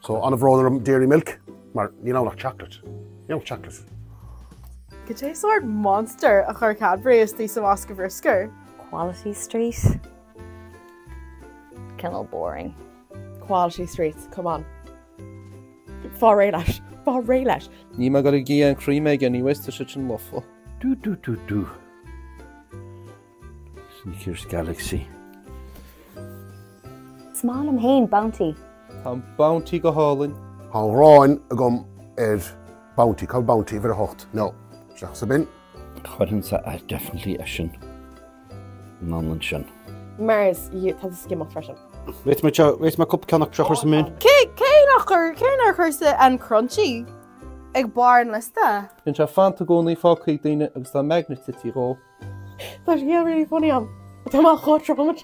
So on a bhród dairy milk, mar ní ná nach chocolate. You know chocolate. Go dté sort monster a chur Cadbury is tí sa Oscar Brisker. Quality Street. Kind boring. Quality Street, come on. Fá ré leis. Ní me go gí an críime gan ní westa se an lofa. Do. Sneakers Galaxy. Small am hain Bounty. Tá Bounty go hálainn. Tá ráin a gom Bounty, cá Bounty bhar a hocht. No, seach sa bin. Chuann sa definitely a sin. Nán sin. Mars, tá skim of freshen. Wait my cup cannach trachar sa mún. Cé nach chur sa an crunchy ag bar an lista. Bhíonn se fanta gcónaí fácaí daine agus tá magnetití ró. Tá sé really funny am. Tá má chó trauma.